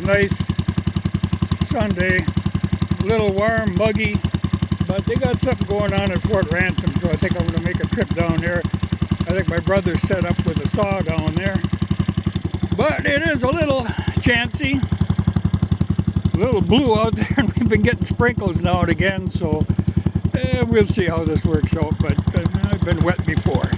nice Sunday. A little warm, muggy, but they got something going on at Fort Ransom, so I think I'm going to make a trip down there. I think my brother's set up with a saw down there. But it is a little chancy, a little blue out there, and we've been getting sprinkles now and again, so we'll see how this works out, but I've been wet before.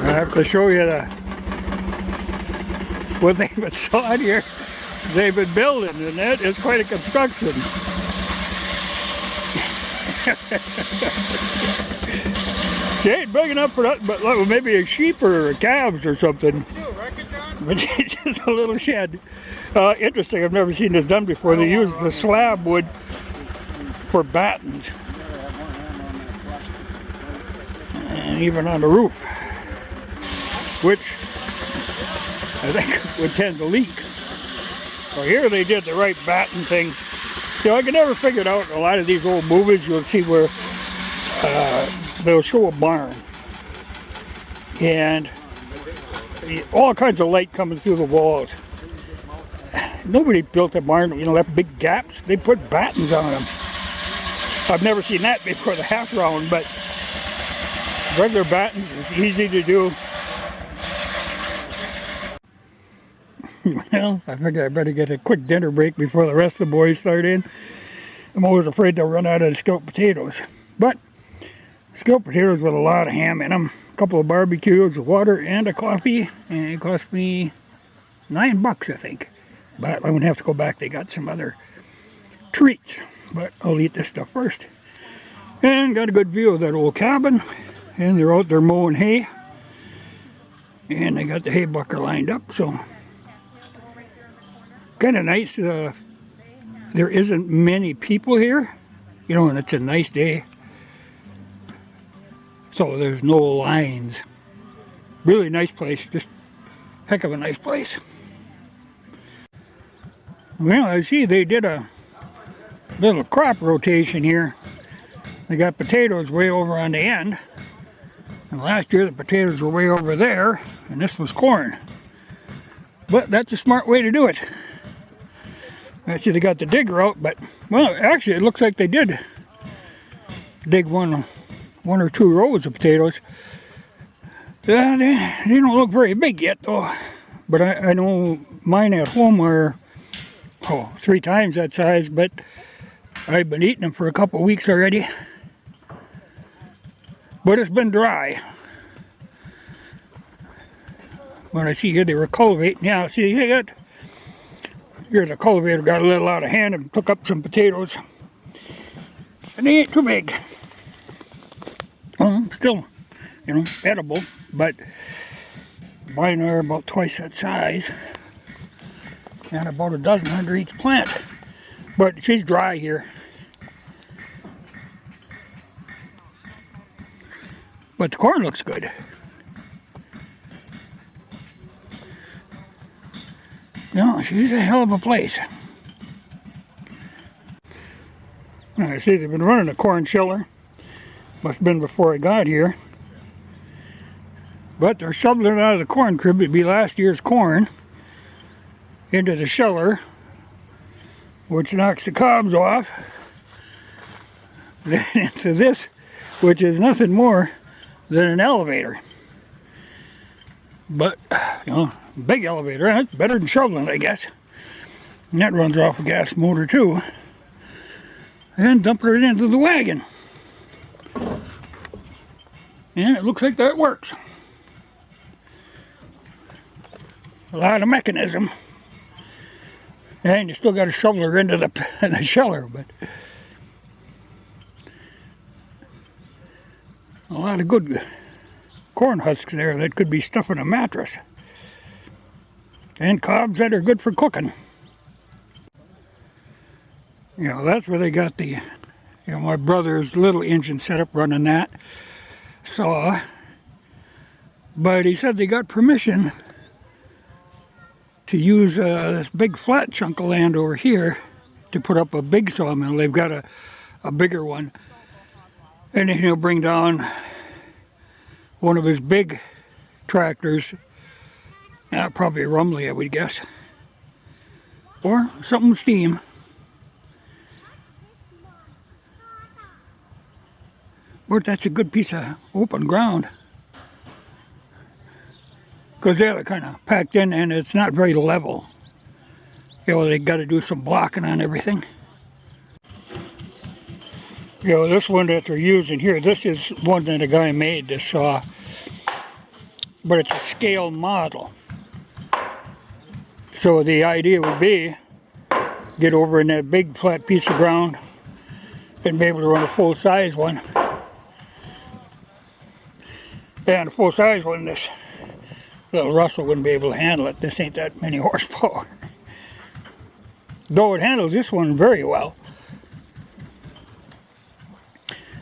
I have to show you what they've been sawing here. They've been building, and that is quite a construction. She ain't big enough for that, but maybe a sheep or calves or something. What you do, record, John? But it's just a little shed. Interesting, I've never seen this done before. They use the slab wood for battens. And even on the roof, which I think would tend to leak. So here they did the right batten thing. You know, I can never figure it out. In a lot of these old movies, you'll see where they'll show a barn and all kinds of light coming through the walls. Nobody built a barn, you know, left big gaps. They put battens on them. I've never seen that before the half round, but regular battens is easy to do. Well, I figure I better get a quick dinner break before the rest of the boys start in. I'm always afraid they'll run out of the scalloped potatoes. But scalloped potatoes with a lot of ham in them, a couple of barbecues, water, and a coffee. And it cost me $9, I think. But I'm going to have to go back. They got some other treats. But I'll eat this stuff first. And got a good view of that old cabin. And they're out there mowing hay. And they got the hay bucker lined up, so kind of nice. There isn't many people here, you know, and it's a nice day. So there's no lines. Really nice place, just heck of a nice place. Well, I see they did a little crop rotation here. They got potatoes way over on the end. And last year the potatoes were way over there, and this was corn. But that's a smart way to do it. Actually, they got the digger out, but, well, actually it looks like they did dig one or two rows of potatoes. They don't look very big yet, though. But I know mine at home are 3 times that size, but I've been eating them for a couple of weeks already. But it's been dry. When I see here they were cultivating. Yeah, see here the cultivator got a little out of hand and took up some potatoes. And they ain't too big. Still, you know, edible, but mine are about twice that size. And about a dozen under each plant. But she's dry here. But the corn looks good. No, she's a hell of a place. I see they've been running a corn chiller. Must have been before I got here. But they're shoveling it out of the corn crib. It'd be last year's corn into the chiller, which knocks the cobs off. Then into this, which is nothing more than an elevator. But, you know, big elevator, that's better than shoveling, I guess. And that runs off a gas motor too. And dump it into the wagon. And it looks like that works. A lot of mechanism. And you still got to shovel her into the chiller, but a lot of good corn husks there that could be stuff in a mattress. And cobs that are good for cooking. You know, that's where they got the, you know, my brother's little engine setup running that saw. But he said they got permission to use this big flat chunk of land over here to put up a big sawmill. They've got a bigger one. And then he'll bring down one of his big tractors. Probably a Rumley, I would guess. Or something with steam. But that's a good piece of open ground. Because they're kind of packed in and it's not very level. You know, they got to do some blocking on everything. You know, this one that they're using here, this is one that a guy made, this saw. But it's a scale model. So the idea would be, get over in that big flat piece of ground and be able to run a full-size one. And a full-size one, this little Russell wouldn't be able to handle it. This ain't that many horsepower. Though it handles this one very well.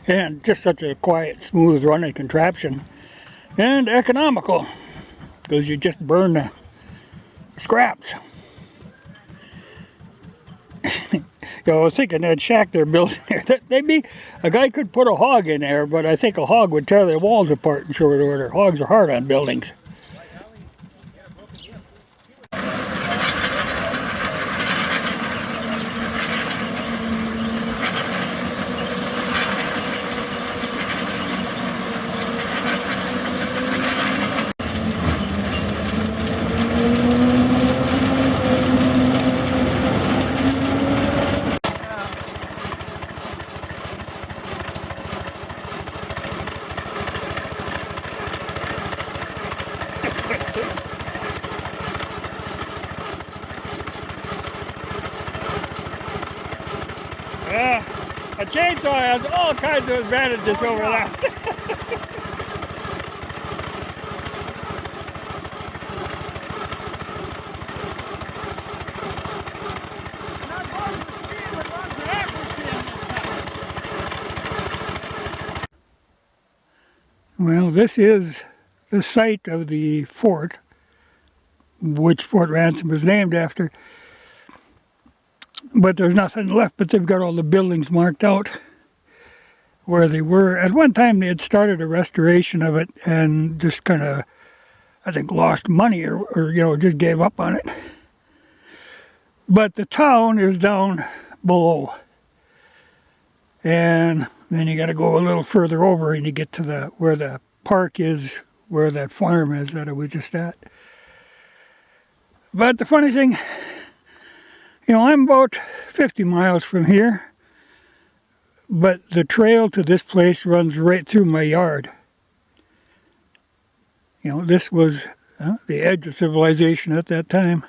And just such a quiet, smooth running contraption. And economical. Because you just burn the scraps. You know, I was thinking that shack they're building there, that maybe a guy could put a hog in there, but I think a hog would tear their walls apart in short order. Hogs are hard on buildings. chainsaw has all kinds of advantages over that. Well, this is the site of the fort, which Fort Ransom was named after. But there's nothing left, but they've got all the buildings marked out where they were. At one time they had started a restoration of it and just kind of, I think, lost money or you know, just gave up on it. But the town is down below. And then you got to go a little further over and you get to where the park is, where that farm is that I was just at. But the funny thing, you know, I'm about 50 miles from here, but the trail to this place runs right through my yard. You know, this was the edge of civilization at that time.